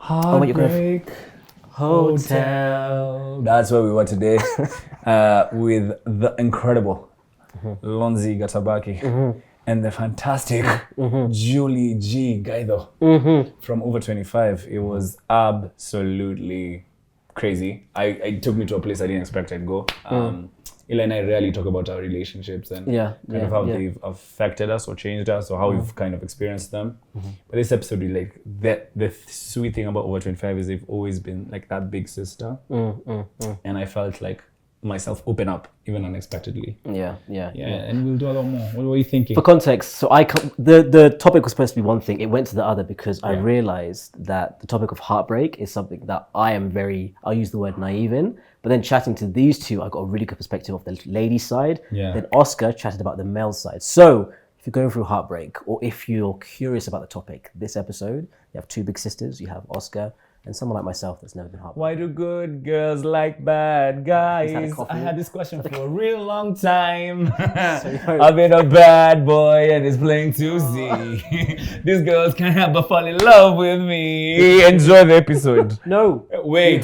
Heartbreak Hotel. That's where we were today with the incredible Lornzie and the fantastic Julie G. Gaido from Over 25. It was absolutely crazy. It took me to a place I didn't expect I'd go. Eli and I rarely talk about our relationships and how they've affected us or changed us or how we've kind of experienced them. But this episode, like the sweet thing about Over 25 is they've always been like that big sister. And I felt like myself open up even unexpectedly. Yeah. And we'll do a lot more. What were you thinking? For context, so the topic was supposed to be one thing. It went to the other because I realized that the topic of heartbreak is something that I'll use the word naive in. But then chatting to these two, I got a really good perspective of the lady side. Then Oscar chatted about the male side. So if you're going through heartbreak or if you're curious about the topic, this episode, you have two big sisters. You have Oscar and someone like myself that's never been heartbroken. Why do good girls like bad guys? I had this question for a real long time. I've been a bad boy and it's plain to see. These girls can't help but fall in love with me. Enjoy the episode. No. Wait.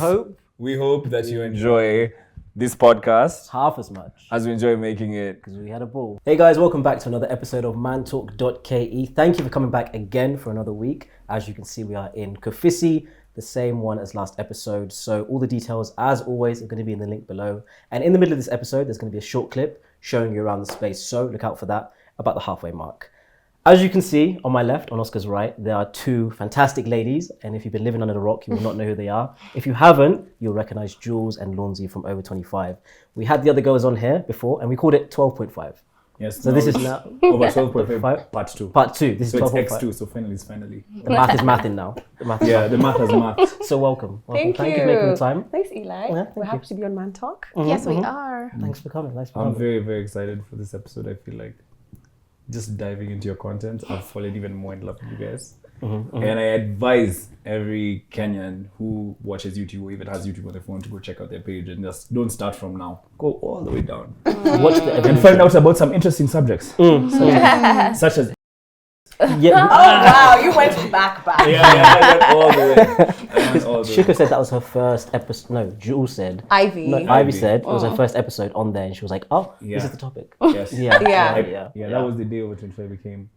We hope that you enjoy this podcast half as much as we enjoy making it. Because we had a ball. Hey guys, welcome back to another episode of Mantalk.Ke. Thank you for coming back again for another week. As you can see, we are in Kofisi, the same one as last episode. So all the details, as always, are going to be in the link below. And in the middle of this episode, there's going to be a short clip showing you around the space. So look out for that about the halfway mark. As you can see on my left, on Oscar's right, there are two fantastic ladies. And if you've been living under the rock, you will not know who they are. If you haven't, you'll recognize Jules and Lornzie from Over 25. We had the other girls on here before and we called it 12.5. Yes. So this is now over 12.5 part 2. Part 2. This is 12.5. It's X2, so finally. The math is mathing now. The math has math. So welcome. Thank you for making the time. Thanks, Eli. We're happy to be on Mantalk. Yes, we are. Thanks for coming. I'm very, very excited for this episode. I feel like just diving into your content, I've fallen even more in love with you guys. And I advise every Kenyan who watches YouTube or even has YouTube on their phone to go check out their page and just don't start from now. Go all the way down. Watch and find out about some interesting subjects. Such as Oh wow, you went back. Yeah, I went all the way. Shuka said that was her first episode. No, Jules said. Ivy said it was her first episode on there, and she was like, "Oh, this is the topic." Yes. Yeah. That was the day Over 25 became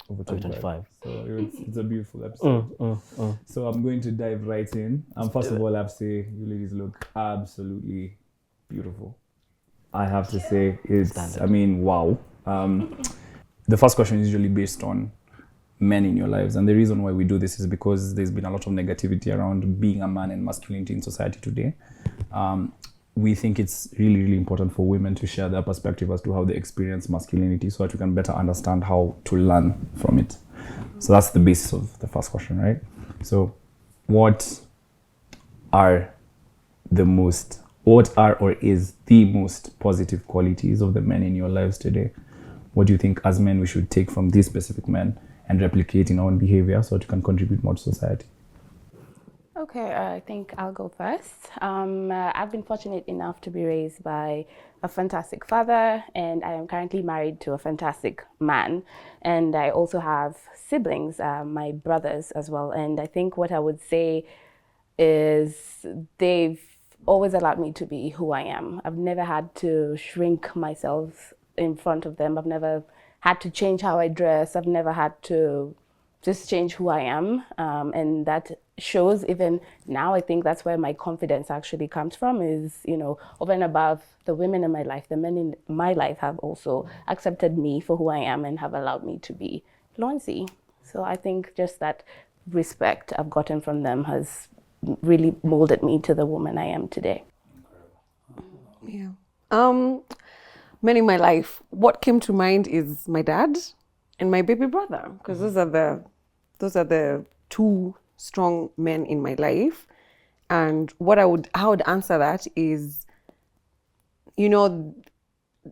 Over 25. So it's a beautiful episode. So I'm going to dive right in. First of all, I have to say, you ladies look absolutely beautiful. I have to say, wow. The first question is usually based on men in your lives. And the reason why we do this is because there's been a lot of negativity around being a man and masculinity in society today. We think it's really, really important for women to share their perspective as to how they experience masculinity so that we can better understand how to learn from it. So that's the basis of the first question, right? So what are or is the most positive qualities of the men in your lives today? What do you think as men we should take from these specific men and replicate in our own behavior so that you can contribute more to society? Okay, I think I'll go first. I've been fortunate enough to be raised by a fantastic father, and I am currently married to a fantastic man. And I also have siblings, my brothers as well. And I think what I would say is they've always allowed me to be who I am. I've never had to shrink myself in front of them. I've never had to change how I dress. I've never had to just change who I am. And that shows even now. I think that's where my confidence actually comes from is, over and above the women in my life, the men in my life have also accepted me for who I am and have allowed me to be Lornzie. So I think just that respect I've gotten from them has really molded me to the woman I am today. Yeah. Men in my life, what came to mind is my dad and my baby brother, because those are the two strong men in my life. And how I would answer that is, when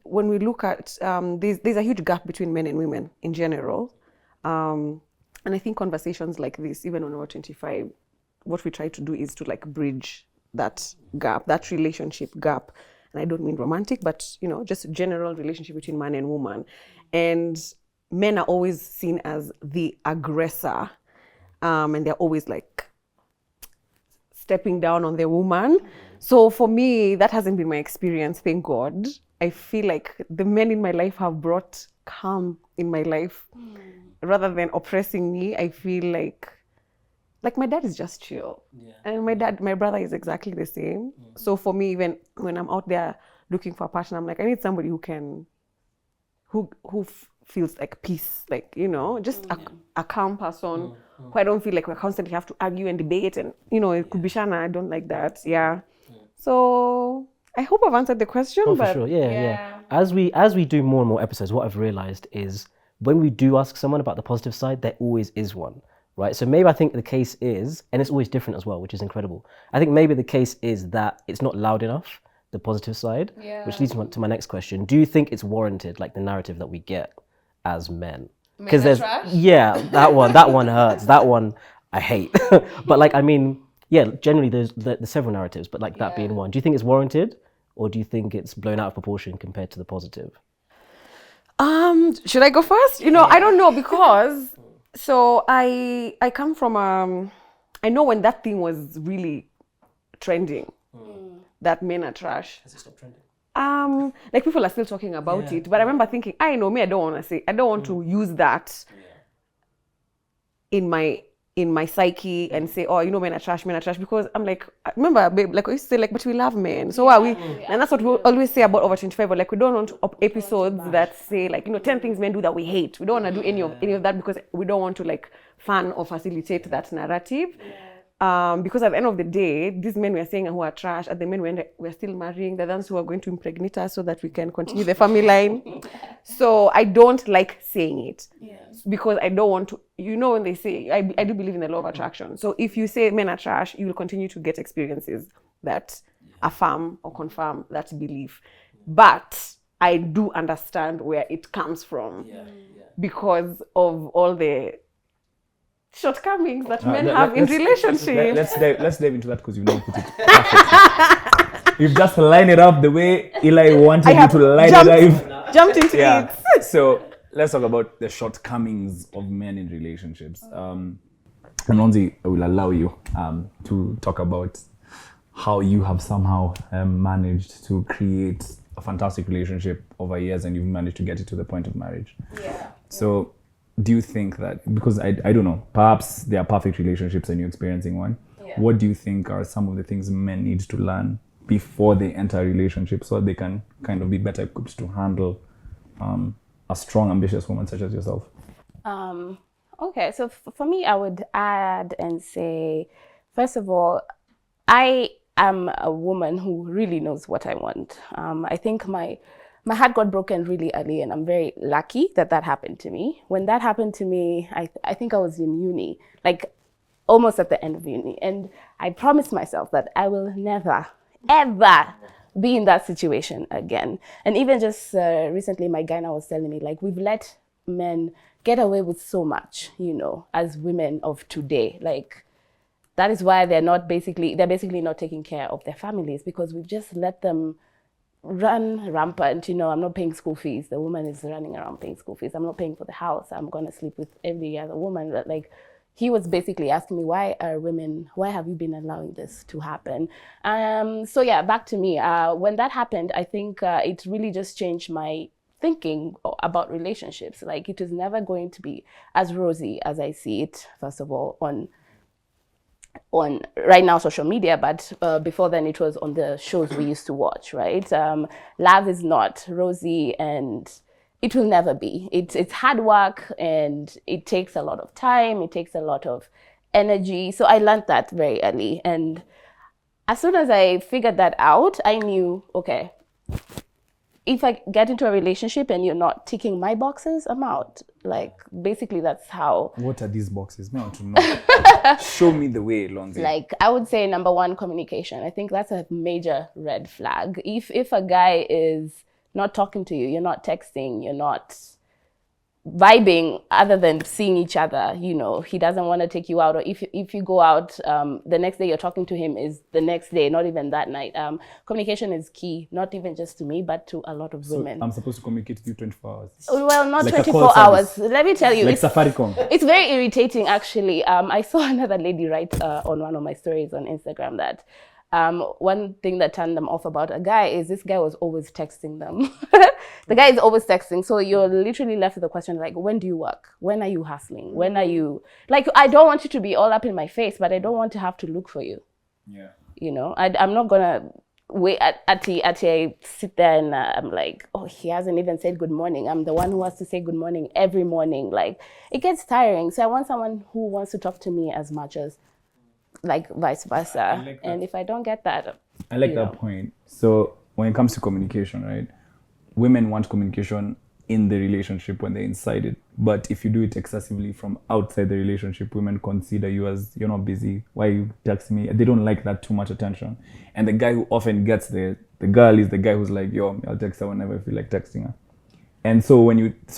we look at there's a huge gap between men and women in general, and I think conversations like this, even on Over 25, what we try to do is to bridge that gap, that relationship gap. And I don't mean romantic, but just a general relationship between man and woman. And men are always seen as the aggressor, and they're always stepping down on the woman. So for me, that hasn't been my experience, thank God. I feel like the men in my life have brought calm in my life. Rather than oppressing me, I feel like my dad is just chill. And my brother is exactly the same. So for me, even when I'm out there looking for a partner, I'm like, I need somebody who feels like peace, like, you know, just a calm person who I don't feel like we constantly have to argue and debate and, you know, it could be Shana. I don't like that. Yeah. So I hope I've answered the question. Oh, but for sure. Yeah. As we do more and more episodes, what I've realized is when we do ask someone about the positive side, there always is one, right? So maybe I think the case is, and it's always different as well, which is incredible. I think maybe the case is that it's not loud enough, the positive side, which leads to my next question. Do you think it's warranted, like the narrative that we get as men? Because there's, that one hurts. That one I hate. But like, I mean, yeah, generally there's several narratives, but like that being one. Do you think it's warranted, or do you think it's blown out of proportion compared to the positive? Should I go first? You know, I don't know, because so I come from I know when that thing was really trending, that men are trash. Has it stopped trending? Like people are still talking about it, but I remember thinking, I don't want to use that in my psyche and say, oh, you know, men are trash, because I'm like, I remember, babe, like I used to say, like, but we love men. So are we? And that's what we always say about Over 25, but like, we don't want episodes that say, like, you know, 10 things men do that we hate. We don't want to do any of that, because we don't want to like fan or facilitate that narrative. Because at the end of the day, these men we are saying who are trash are the men we're still marrying, the ones who are going to impregnate us so that we can continue the family line. So I don't like saying it, because I don't want to, you know, when they say, I do believe in the law of attraction. So if you say men are trash, you will continue to get experiences that affirm or confirm that belief. But I do understand where it comes from because of all the shortcomings that men have in relationships. Let's dive into that, because you've now put it perfect. You've just lined it up the way Eli wanted you to line it up. Jumped into it. So let's talk about the shortcomings of men in relationships. And Lornzie, I will allow you to talk about how you have somehow managed to create a fantastic relationship over years, and you've managed to get it to the point of marriage. So do you think that, because I don't know, perhaps there are perfect relationships and you're experiencing one. What do you think are some of the things men need to learn before they enter a relationship, so that they can kind of be better equipped to handle a strong, ambitious woman such as yourself? Okay, so for me, I would add and say, first of all, I am a woman who really knows what I want. I think my heart got broken really early, and I'm very lucky that happened to me. When that happened to me, I think I was in uni, like almost at the end of uni. And I promised myself that I will never, ever be in that situation again. And even just recently, my guy was telling me, like, we've let men get away with so much, you know, as women of today. Like, that is why they're basically not taking care of their families, because we've just let them run rampant. You know, I'm not paying school fees. The woman is running around paying school fees. I'm not paying for the house. I'm going to sleep with every other woman. But like, he was basically asking me, why have you been allowing this to happen? So yeah, back to me. When that happened, I think it really just changed my thinking about relationships. Like, it is never going to be as rosy as I see it, first of all, on right now social media, but before then it was on the shows we used to watch, right? Love is not rosy, and it will never be. It's hard work, and it takes a lot of time, it takes a lot of energy. So I learned that very early, and as soon as I figured that out, I knew, okay, if I get into a relationship and you're not ticking my boxes, I'm out. Like, basically, that's how. What are these boxes? I want to know. Show me the way, Lornzie. Like, I would say number one, communication. I think that's a major red flag. If a guy is not talking to you, you're not texting, you're not vibing other than seeing each other. You know, he doesn't want to take you out, or if you go out, the next day you're talking to him is the next day, not even that night. Communication is key, not even just to me, but to a lot of women. I'm supposed to communicate with you 24 hours. Well, not Like 24 hours. Let me tell you, like Safaricom. it's very irritating, actually. I saw another lady write on one of my stories on Instagram that one thing that turned them off about a guy is this guy was always texting them. The guy is always texting. So you're literally left with the question like, when do you work? When are you hustling? When are you... Like, I don't want you to be all up in my face, but I don't want to have to look for you. Yeah. You know, I'm not going to wait at I sit there and I'm like, oh, he hasn't even said good morning. I'm the one who has to say good morning every morning. Like, it gets tiring. So I want someone who wants to talk to me as much as like vice versa. Like and if I don't get that, I like that point. So when it comes to communication, right? Women want communication in the relationship when they're inside it. But if you do it excessively from outside the relationship, women consider you as you're not busy. Why you text me? They don't like that too much attention. And the guy who often gets the girl is the guy who's like, yo, I'll text her whenever I feel like texting her. And so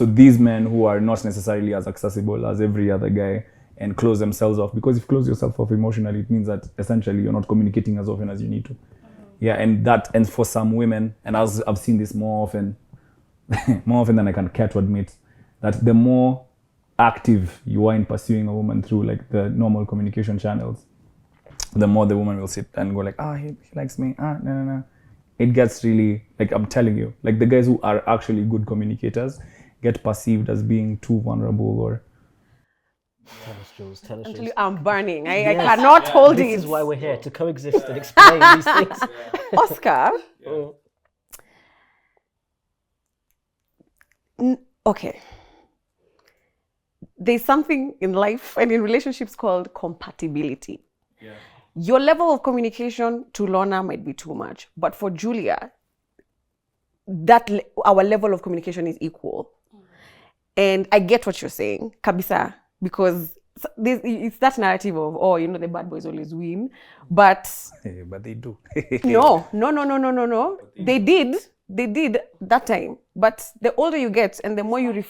these men who are not necessarily as accessible as every other guy and close themselves off, because if you close yourself off emotionally, it means that essentially you're not communicating as often as you need to. Yeah, and for some women, and I've seen this more often than I can care to admit, that the more active you are in pursuing a woman through like the normal communication channels, the more the woman will sit and go like, he likes me, no. It gets really, like I'm telling you, like the guys who are actually good communicators get perceived as being too vulnerable or... Tell us, Jules. Tell us. Until I'm burning. I cannot hold it. This is why we're here, to coexist and explain these things. Oscar. Okay. There's something in life and in relationships called compatibility. Yeah. Your level of communication to Lorna might be too much, but for Julia, our level of communication is equal. And I get what you're saying, kabisa, because it's that narrative of, the bad boys always win. But but they do. No. They did that time. But the older you get and the more you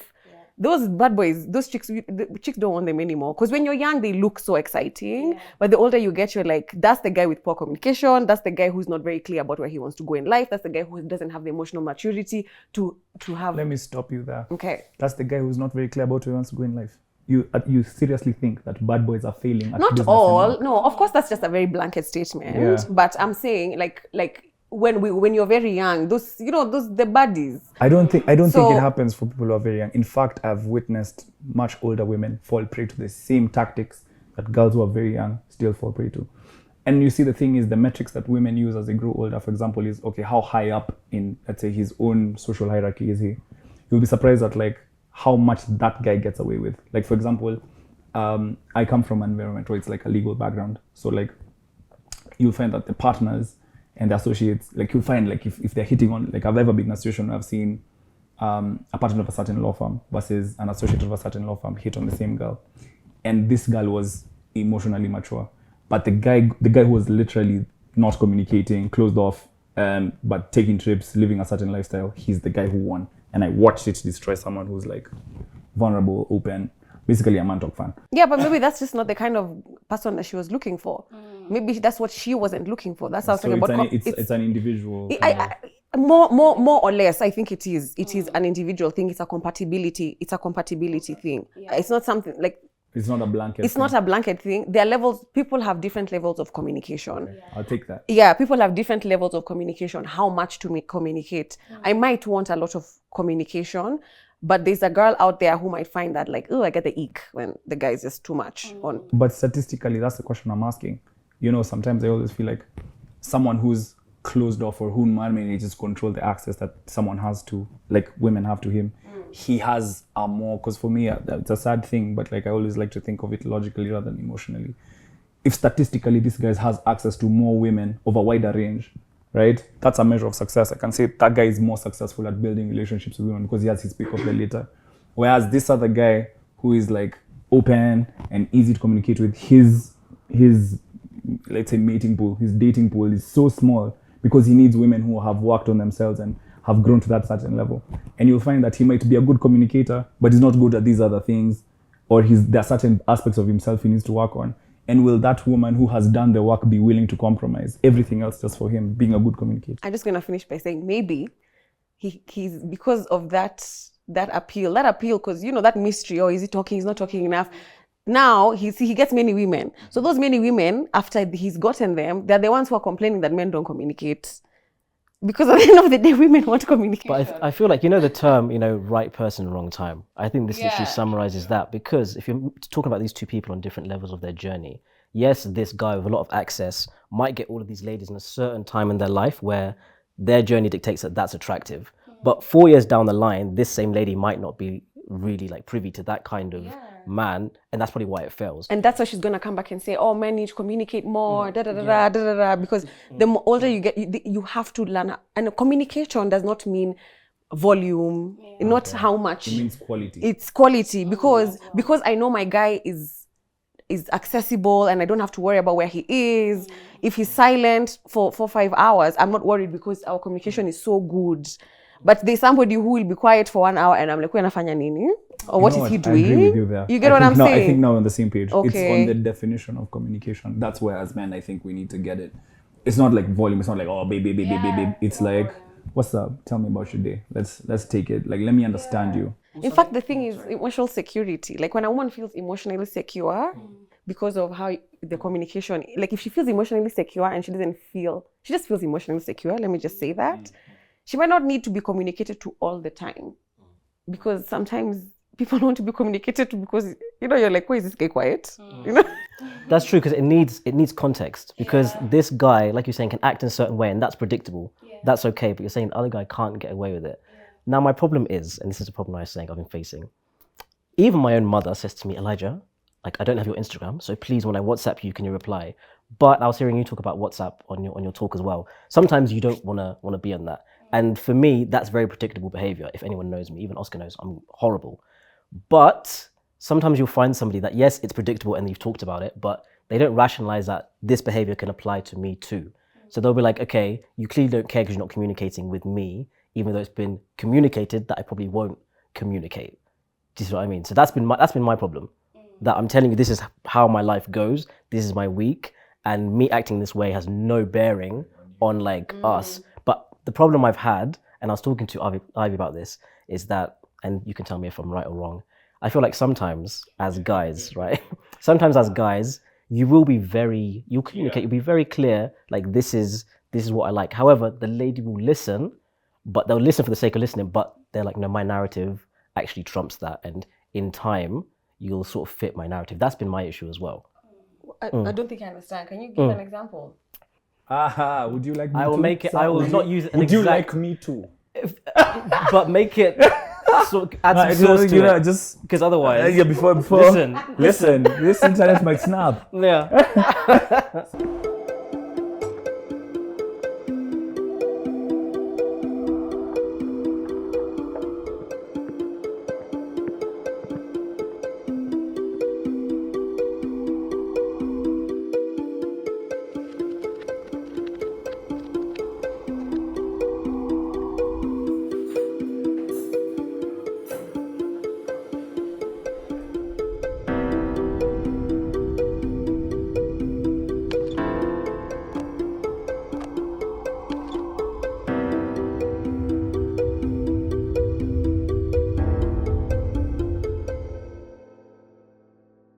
those bad boys, those chicks, the chicks don't want them anymore. Because when you're young, they look so exciting. Yeah. But the older you get, you're like, that's the guy with poor communication. That's the guy who's not very clear about where he wants to go in life. That's the guy who doesn't have the emotional maturity to have... Let me stop you there. Okay. That's the guy who's not very clear about where he wants to go in life. You seriously think that bad boys are failing at not all. No, of course, that's just a very blanket statement. Yeah. But I'm saying, like when you're very young, those the baddies. I don't think it happens for people who are very young. In fact, I've witnessed much older women fall prey to the same tactics that girls who are very young still fall prey to. And you see, the thing is, the metrics that women use as they grow older, for example, is okay, how high up in, let's say, his own social hierarchy is he? You'll be surprised at like how much that guy gets away with. Like, for example, I come from an environment where it's like a legal background. So like you'll find that the partners and the associates, like you'll find like if they're hitting on, like I've ever been in a situation where I've seen a partner of a certain law firm versus an associate of a certain law firm hit on the same girl. And this girl was emotionally mature. But the guy who was literally not communicating, closed off, but taking trips, living a certain lifestyle, he's the guy who won. And I watched it destroy someone who's like vulnerable, open, basically a Mantalk fan. Yeah, but maybe that's just not the kind of person that she was looking for. Maybe that's what she wasn't looking for. That's how I was thinking about. It's an individual. More or less, I think it is. It is an individual thing. It's a compatibility. It's a compatibility thing. Yeah. It's not something like. It's not a blanket. It's not a blanket thing. There are levels. People have different levels of communication. Okay. I'll take that. Yeah, people have different levels of communication. How much to communicate? I might want a lot of communication, but there's a girl out there who might find that like, I get the ick when the guy is just too much on. But statistically, that's the question I'm asking. Sometimes I always feel like someone who's closed off or who manages to control the access that someone has to, like women have to him, he has a more, because for me, it's a sad thing, but like I always like to think of it logically rather than emotionally. If statistically this guy has access to more women of a wider range, right? That's a measure of success. I can say that guy is more successful at building relationships with women because he has his pick of the litter. Whereas this other guy who is like open and easy to communicate with, his let's say mating pool, his dating pool is so small because he needs women who have worked on themselves and have grown to that certain level. And you'll find that he might be a good communicator, but he's not good at these other things, or there are certain aspects of himself he needs to work on. And will that woman who has done the work be willing to compromise everything else just for him being a good communicator? I'm just going to finish by saying maybe he's because of that appeal, because, you know, that mystery, or is he talking, he's not talking enough. Now he gets many women. So those many women, after he's gotten them, they're the ones who are complaining that men don't communicate. Because at the end of the day, women want communication. But I feel like, you know, the term, you know, right person, wrong time. I think this literally summarizes that, because if you're talking about these two people on different levels of their journey, yes, this guy with a lot of access might get all of these ladies in a certain time in their life where their journey dictates that that's attractive. But 4 years down the line, this same lady might not be really like privy to that kind of man, and that's probably why it fails. And that's why she's gonna come back and say, "Oh, men need to communicate more." Because the older you get, you have to learn. And communication does not mean volume, not how much. It means quality. It's quality, because I know my guy is accessible and I don't have to worry about where he is. If he's silent for 5 hours, I'm not worried because our communication is so good. But there's somebody who will be quiet for 1 hour and I'm like, "We're nafanya nini?" Or what is he doing? I agree with you there. You get what I'm saying? I think now on the same page. Okay. It's on the definition of communication. That's where as men I think we need to get it. It's not like volume. It's not like, "Oh, baby. It's like, "What's up? Tell me about your day. Let's take it. Like, let me understand you." In fact, the thing is emotional security. Like when a woman feels emotionally secure because of how the communication, like if she feels emotionally secure and she just feels emotionally secure, let me just say that, she might not need to be communicated to all the time. Because sometimes people want to be communicated to because, you know, you're like, "Why is this guy quiet?" You know? That's true, because it needs context. Because this guy, like you're saying, can act in a certain way, and that's predictable. That's okay, but you're saying the other guy can't get away with it. Now, my problem is, and this is a problem I was saying I've been facing, even my own mother says to me, "Elijah, like, I don't have your Instagram, so please, when I WhatsApp you, can you reply?" But I was hearing you talk about WhatsApp on your talk as well. Sometimes you don't wanna be on that. And for me, that's very predictable behavior. If anyone knows me, even Oscar knows, I'm horrible. But sometimes you'll find somebody that, yes, it's predictable and you've talked about it, but they don't rationalize that this behavior can apply to me too. So they'll be like, "Okay, you clearly don't care because you're not communicating with me, even though it's been communicated that I probably won't communicate." Do you see what I mean? So that's been my problem. That I'm telling you, this is how my life goes. This is my week, and me acting this way has no bearing on like us. But the problem I've had, and I was talking to Ivy about this, is that, and you can tell me if I'm right or wrong, I feel like sometimes as guys, right? Sometimes as guys, you'll communicate, you'll be very clear, like this is what I like. However, the lady will listen, but they'll listen for the sake of listening, but they're like, "No, my narrative actually trumps that." And in time, you'll sort of fit my narrative. That's been my issue as well. I don't think I understand. Can you give an example? Would you like me to? I will make it, I will not use an Would exact... you like me to? But make it... add some sauce to it. Just... Because otherwise... before... Listen, this internet might snap. Yeah.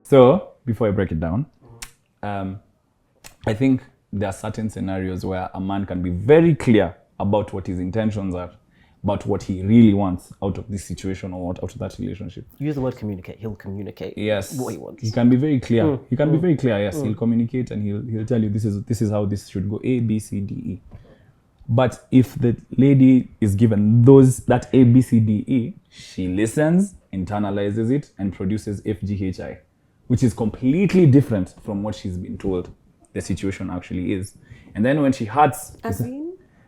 So, before I break it down, I think there are certain scenarios where a man can be very clear about what his intentions are, about what he really wants out of this situation or out of that relationship. Use the word communicate. He'll communicate what he wants. He can be very clear. He can be very clear, yes. He'll communicate and he'll tell you this is how this should go, A, B, C, D, E. But if the lady is given that A, B, C, D, E, she listens, internalizes it, and produces F, G, H, I, which is completely different from what she's been told the situation actually is. And then when she hurts,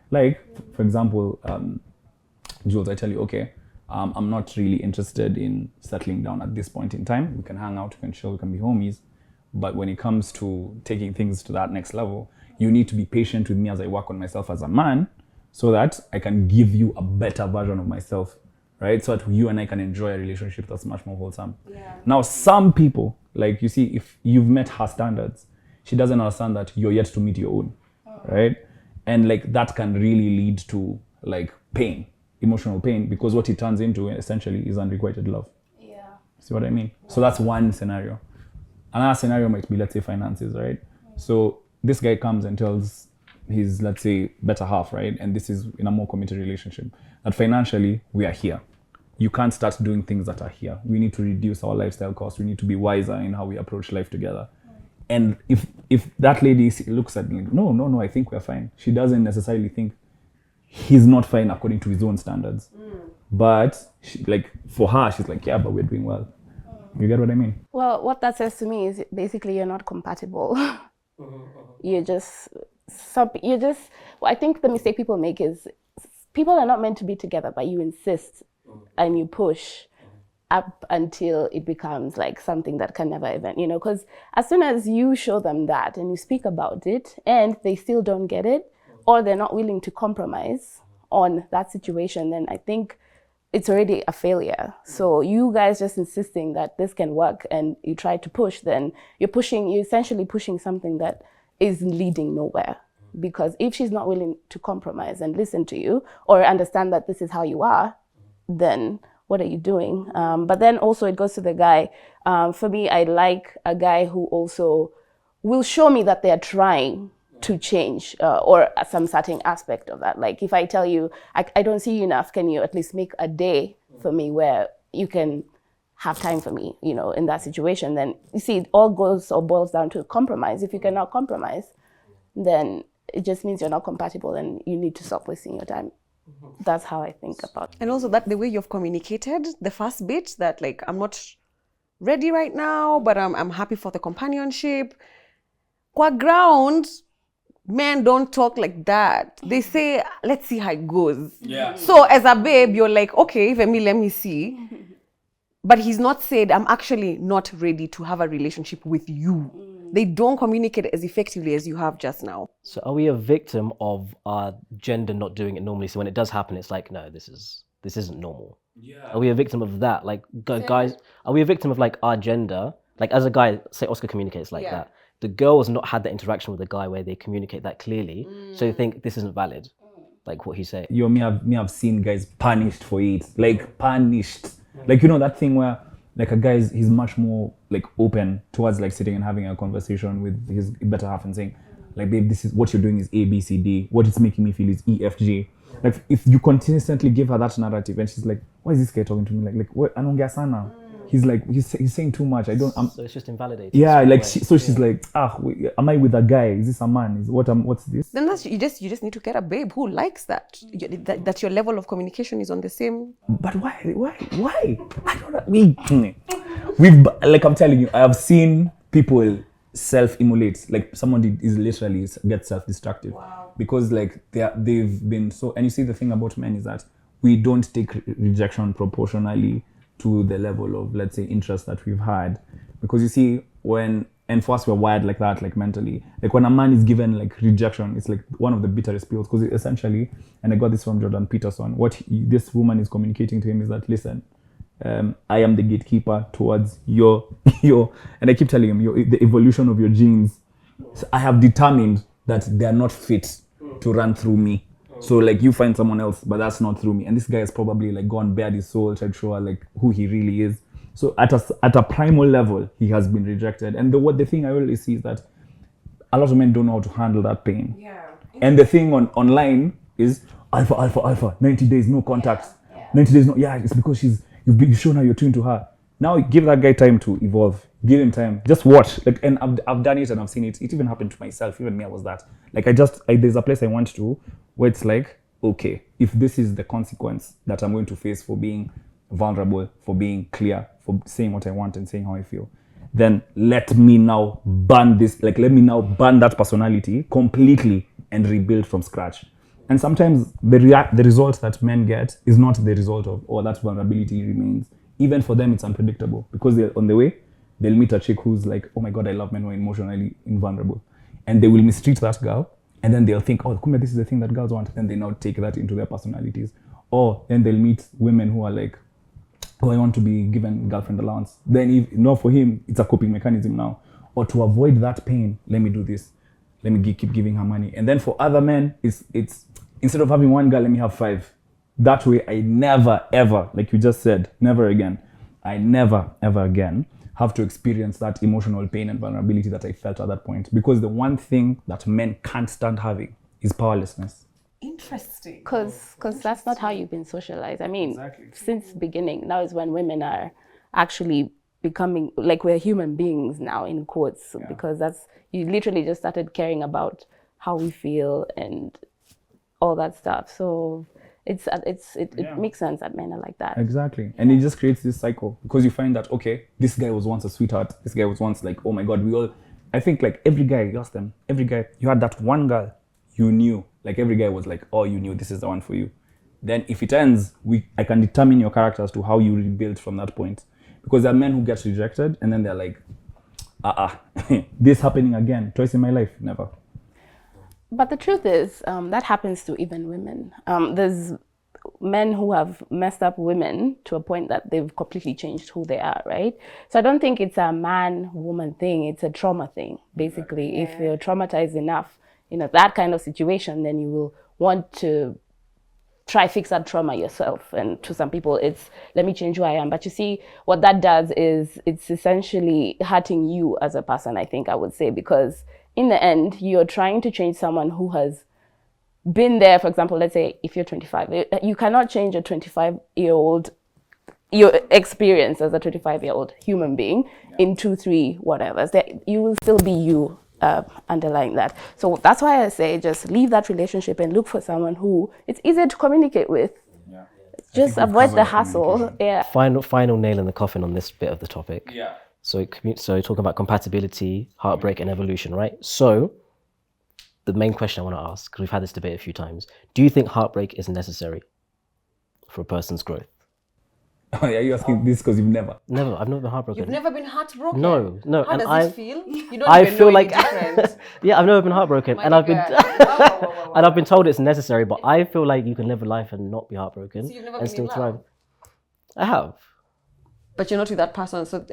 like, for example, Jules, I tell you, okay, I'm not really interested in settling down at this point in time. We can hang out, we can chill, we can be homies. But when it comes to taking things to that next level, you need to be patient with me as I work on myself as a man, so that I can give you a better version of myself, right? So that you and I can enjoy a relationship that's much more wholesome. Yeah. Now, some people, like you see, if you've met her standards, she doesn't understand that you're yet to meet your own, right? And like that can really lead to like pain, emotional pain, because what it turns into essentially is unrequited love. Yeah. See what I mean? So that's one scenario. Another scenario might be, let's say, finances, right? So this guy comes and tells his, let's say, better half, right? And this is in a more committed relationship, that financially we are here. You can't start doing things that are here. We need to reduce our lifestyle costs. We need to be wiser in how we approach life together. And if that lady looks at me, no, I think we're fine. She doesn't necessarily think he's not fine according to his own standards. But she, like for her, she's like, yeah, but we're doing well. You get what I mean? Well, what that says to me is basically you're not compatible. I think the mistake people make is people are not meant to be together, but you insist and you push up until it becomes like something that can never even, because as soon as you show them that and you speak about it and they still don't get it, or they're not willing to compromise on that situation, then I think it's already a failure. So you guys just insisting that this can work and you try to push, then you're essentially pushing something that is leading nowhere. Because if she's not willing to compromise and listen to you or understand that this is how you are, then what are you doing? But then also it goes to the guy. For me, I like a guy who also will show me that they're trying to change or some certain aspect of that. Like if I tell you, I don't see you enough, can you at least make a day for me where you can have time for me, in that situation? Then you see, it all boils down to compromise. If you cannot compromise, then it just means you're not compatible and you need to stop wasting your time. That's how I think about it. And also that the way you've communicated the first bit, that like, I'm not ready right now, but I'm happy for the companionship. Qua ground, men don't talk like that. They say, let's see how it goes. Yeah. So as a babe, you're like, okay, let me see. But he's not said, I'm actually not ready to have a relationship with you. They don't communicate as effectively as you have just now. So are we a victim of our gender not doing it normally? So when it does happen, it's like, no, this isn't normal. Yeah. Are we a victim of that? Like, guys, are we a victim of like our gender? Like as a guy, say Oscar communicates like that. The girl has not had that interaction with the guy where they communicate that clearly. So they think this isn't valid. Like what he's saying. Me have seen guys punished for it. Like punished. Like, that thing where like a guy he's much more like open towards like sitting and having a conversation with his better half and saying, like, babe, this is what you're doing is A, B, C, D. What it's making me feel is E, F, G. Like if you consistently give her that narrative and she's like, why is this guy talking to me? Like what? Anongea sana. He's like, he's saying too much. So it's just invalidated. Yeah, like she's like, am I with a guy? Is this a man? What's this? Then you just need to get a babe who likes that. That your level of communication is on the same. But why? I don't know. We've like I'm telling you, I have seen people self-immolate. Like someone is literally get self-destructive because like they've been so. And you see, the thing about men is that we don't take rejection proportionally to the level of, let's say, interest that we've had. Because you see, and for us, we're wired like that, like mentally. Like when a man is given like rejection, it's like one of the bitterest pills. Because essentially, and I got this from Jordan Peterson, what this woman is communicating to him is that, listen, I am the gatekeeper towards your, and I keep telling him, the evolution of your genes. So I have determined that they are not fit to run through me. So like you find someone else, but that's not through me. And this guy has probably like gone bare his soul, tried to show her like who he really is. So at a primal level, he has been rejected. And the thing I always see is that a lot of men don't know how to handle that pain. Yeah. And the thing online is alpha, 90 days, no contacts. Yeah. 90 days, no, it's because you've shown her you're tuned to her. Now give that guy time to evolve. Give him time. Just watch. Like, and I've done it and I've seen it. It even happened to myself. Even me, I was that. Like there's a place I went to where it's like, okay, if this is the consequence that I'm going to face for being vulnerable, for being clear, for saying what I want and saying how I feel, then let me now ban this. Like, let me now ban that personality completely and rebuild from scratch. And sometimes the result that men get is not the result of, or that vulnerability remains. Even for them, it's unpredictable because they're on the way. They'll meet a chick who's like, oh my God, I love men who are emotionally invulnerable. And they will mistreat that girl And then they'll think, oh, Kumbe, this is the thing that girls want. And they now take that into their personalities. Or then they'll meet women who are like, oh, I want to be given girlfriend allowance. Then for him, it's a coping mechanism now. Or to avoid that pain, let me do this. Let me keep giving her money. And then for other men, it's instead of having one girl, let me have 5. That way, I never, ever, like you just said, never again. I never, ever again have to experience that emotional pain and vulnerability that I felt at that point. Because the one thing that men can't stand having is powerlessness. Interesting. Because that's not how you've been socialized. I mean, since the beginning, now is when women are actually becoming, like, we're human beings now, in quotes, because you literally just started caring about how we feel and all that stuff. So it makes sense that men are like that. Exactly. And it just creates this cycle, because you find that, okay, this guy was once a sweetheart. This guy was once like, oh my God, I think like every guy, you ask them, every guy, you had that one girl you knew, like every guy was like, oh, you knew this is the one for you. Then if it ends, I can determine your character as to how you rebuild from that point. Because there are men who get rejected and then they're like, this happening again, twice in my life, never. But the truth is, that happens to even women. There's men who have messed up women to a point that they've completely changed who they are, right? So I don't think it's a man-woman thing, it's a trauma thing, basically. If you're traumatized enough, that kind of situation, then you will want to try fix that trauma yourself. And to some people, it's, let me change who I am. But you see, what that does is it's essentially hurting you as a person, I think I would say, because in the end, you're trying to change someone who has been there. For example, let's say if you're 25, you cannot change a 25-year-old, your experience as a 25-year-old human being in 2-3 whatever. You will still be you. Underlying that. So that's why I say just leave that relationship and look for someone who it's easier to communicate with. Yeah. Just avoid the hassle. Yeah. Final nail in the coffin on this bit of the topic. Yeah. So talking about compatibility, heartbreak, and evolution, right? So the main question I want to ask, because we've had this debate a few times, do you think heartbreak is necessary for a person's growth? Oh, yeah, you're asking this because I've never been heartbroken. You've never been heartbroken? No. How and does it feel? You don't I even feel know like any different. Yeah, I've never been heartbroken, and I've been and I've been told it's necessary. But I feel like you can live a life and not be heartbroken, So you've never and been still in thrive. love? I have. But you're not with that person, so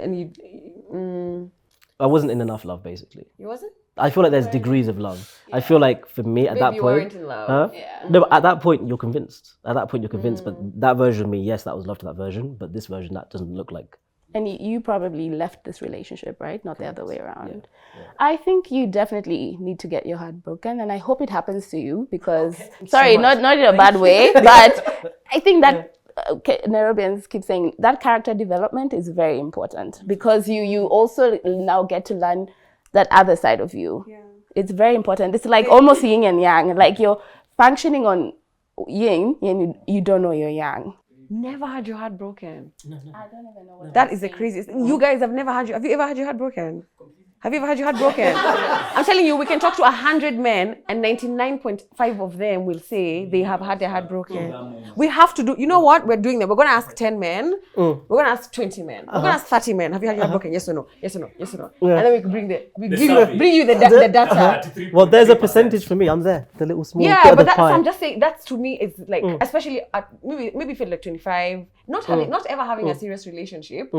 I wasn't in enough love, basically. you wasn't? I feel like there's degrees of love. Yeah. I feel like for me at that you point, weren't in love. Yeah. No, but at that point you're convinced. But that version of me, yes, that was love to that version. But this version, that doesn't look like. And you probably left this relationship, right? Not the other way around. Yeah. I think you definitely need to get your heart broken, and I hope it happens to you because, sorry, not in a bad way, but I think that Nairobians keep saying that character development is very important because you also now get to learn that other side of you. Yeah. It's very important. It's like almost yin and yang. Like you're functioning on yin and you don't know you're yang. Never had your heart broken. No. I don't even know what that is the craziest. You guys have never had have you ever had your heart broken? Have you ever had your heart broken? I'm telling you, we can talk to 100 men and 99.5 of them will say they have had their heart broken. We have to do, you know what we're doing there? We're going to ask 10 men. We're going to ask 20 men. We're going to ask 30 men. Have you had your heart broken? Yes or no? Yes or no? Yes or no? Yeah. And then we can bring you the data. Well, there's a percentage for me. I'm there. The little small. Yeah, but I'm just saying, that's to me is like, especially at maybe feel like 25, not ever having a serious relationship.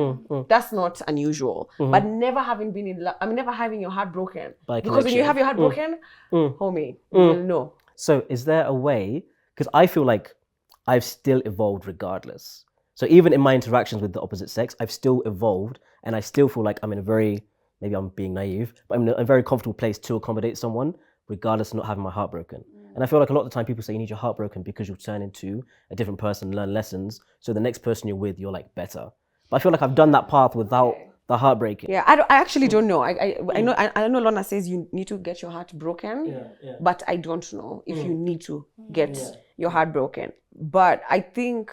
That's not unusual. But never having been in love, never having your heart broken. Because when you have your heart broken, homie, you will know. So is there a way, because I feel like I've still evolved regardless. So even in my interactions with the opposite sex, I've still evolved and I still feel like I'm in a very, maybe I'm being naive, but I'm in a very comfortable place to accommodate someone regardless of not having my heart broken. And I feel like a lot of the time people say you need your heart broken because you'll turn into a different person, learn lessons. So the next person you're with, you're like better. But I feel like I've done that path without the heartbreaking. Yeah, I actually don't know. I know Lorna says you need to get your heart broken, but I don't know if you need to get your heart broken. But I think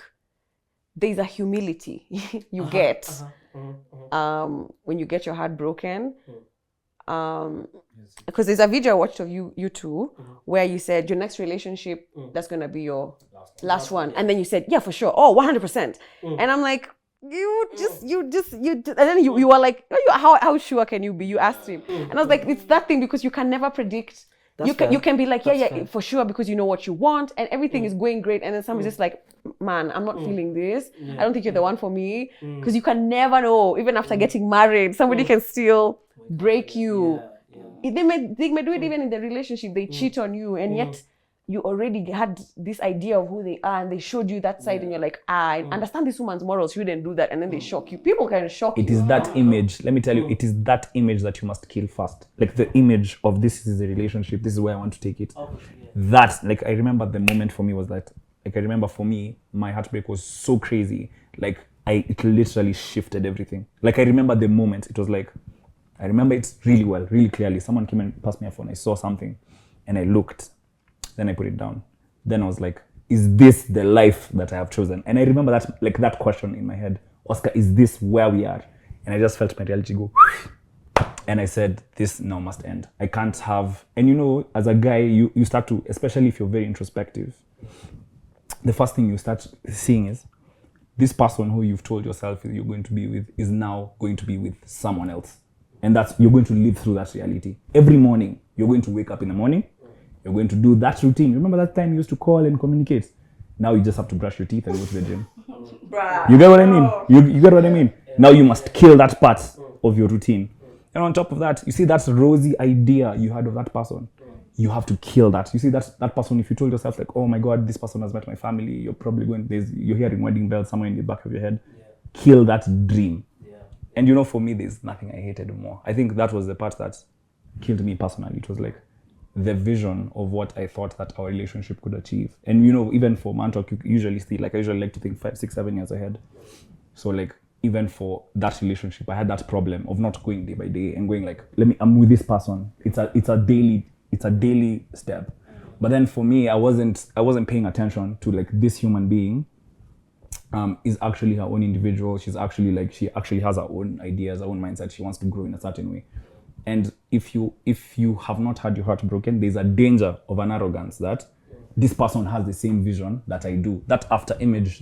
there's a humility you get when you get your heart broken. Because there's a video I watched of you two where you said your next relationship that's gonna be your last one, and then you said yeah for sure, 100%, and I'm like. You just, and then you were like, how sure can you be? You asked him. And I was like, it's that thing because you can never predict You can be like, yeah, for sure, because you know what you want and everything is going great. And then somebody's just like, man, I'm not feeling this. I don't think you're the one for me. Because you can never know, even after getting married, somebody can still break you. They may do it even in the relationship. They cheat on you, and yet you already had this idea of who they are, and they showed you that side, and you're like, I understand this woman's morals, she wouldn't do that, and then they shock you. People can shock you. It is that image. Let me tell you, it is that image that you must kill first. Like the image of this is a relationship. This is where I want to take it. That, like, I remember the moment for me was that, like, I remember for me, my heartbreak was so crazy. Like, it literally shifted everything. Like, I remember the moment. It was like, I remember it really well, really clearly. Someone came and passed me a phone. I saw something, and I looked. Then I put it down. Then I was like, is this the life that I have chosen? And I remember that, like, that question in my head, Oscar, is this where we are? And I just felt my reality go, and I said, this now must end. I can't have, and you know, as a guy, you start to, especially if you're very introspective, the first thing you start seeing is, this person who you've told yourself you're going to be with is now going to be with someone else. And you're going to live through that reality. Every morning, you're going to wake up in the morning, you're going to do that routine. Remember that time you used to call and communicate? Now you just have to brush your teeth and go to the gym. You get what I mean? You get what I mean? Now you must kill that part of your routine. And on top of that, you see that rosy idea you had of that person. You have to kill that. You see that person, if you told yourself like, oh my God, this person has met my family, you're probably you're hearing wedding bells somewhere in the back of your head. Kill that dream. And you know, for me, there's nothing I hated more. I think that was the part that killed me personally. It was like the vision of what I thought that our relationship could achieve. And you know, even for Mantalk, you usually see, like, I usually like to think 5, 6, 7 years ahead. So like, even for that relationship, I had that problem of not going day by day and going like, I'm with this person. It's a daily step. But then for me, I wasn't paying attention to like this human being is actually her own individual. She actually has her own ideas, her own mindset. She wants to grow in a certain way. And if you have not had your heart broken, there's a danger of an arrogance that this person has the same vision that I do. That image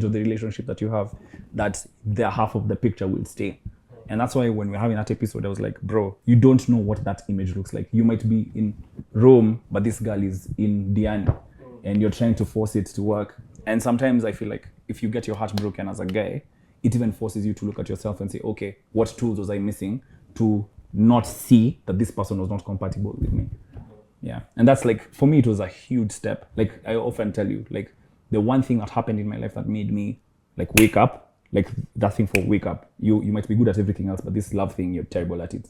of the relationship that you have, that their half of the picture will stay. And that's why when we're having that episode, I was like, bro, you don't know what that image looks like. You might be in Rome, but this girl is in Diana, and you're trying to force it to work. And sometimes I feel like if you get your heart broken as a guy, it even forces you to look at yourself and say, okay, what tools was I missing to not see that this person was not compatible with me? Yeah. And that's like, for me, it was a huge step. Like I often tell you, like the one thing that happened in my life that made me like wake up, like that thing for wake up. You might be good at everything else, but this love thing, you're terrible at it.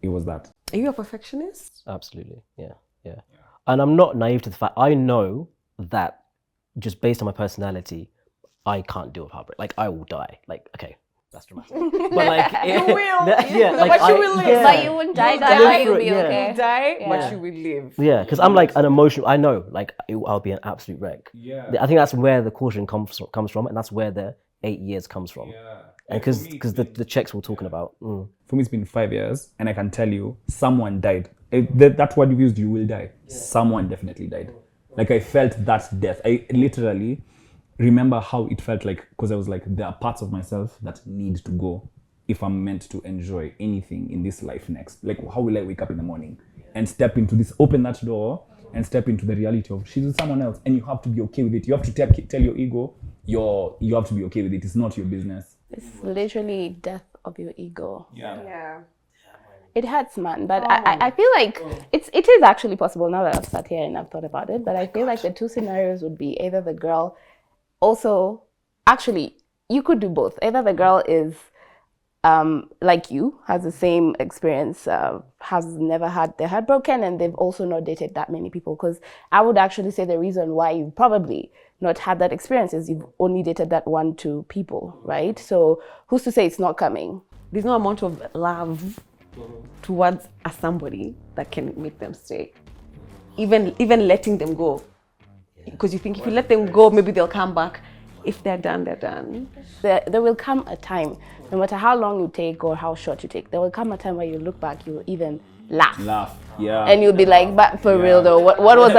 It was that. Are you a perfectionist? Absolutely. Yeah. And I'm not naive to the fact, I know that just based on my personality, I can't deal with heartbreak. Like I will die. Like, okay, that's dramatic. But like, you will. Yeah, no, like, but you will live. Yeah. But you won't die. You'll That die. you'll be Yeah. okay. You die, Yeah. but you will live. Yeah, because I'm like an emotional. I know, like I'll be an absolute wreck. Yeah. I think that's where the caution comes from, and that's where the 8 years comes from. Yeah. And because the checks we're talking about. For me, it's been 5 years, and I can tell you, someone died. That word you used, you will die. Someone definitely died. Like I felt that death. I literally remember how it felt like, because I was like, there are parts of myself that need to go if I'm meant to enjoy anything in this life next. Like, how will I wake up in the morning and step into this, open that door and step into the reality of she's with someone else, and you have to be okay with it. You have to tell your ego, you have to be okay with it. It's not your business. It's literally death of your ego. Yeah. It hurts, man. But I feel like it is actually possible now that I've sat here and I've thought about it. But I feel like the two scenarios would be either the girl also, actually, you could do both. Either the girl is like you, has the same experience, has never had their heart broken, and they've also not dated that many people. Because I would actually say the reason why you've probably not had that experience is you've only dated that 1-2 people, right? So who's to say it's not coming? There's no amount of love towards a somebody that can make them stay. Even letting them go. Because you think if you let them go, maybe they'll come back. If they're done, they're done. There will come a time, no matter how long you take or how short you take, there will come a time where you look back, you will even laugh. Yeah. And you'll be like, but for real though, what was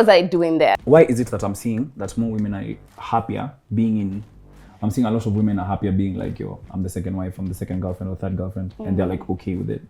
I doing there? Why is it that I'm seeing that more women are happier being in, I'm seeing a lot of women are happier being like, yo, I'm the second wife, I'm the second girlfriend or third girlfriend, and they're like okay with it.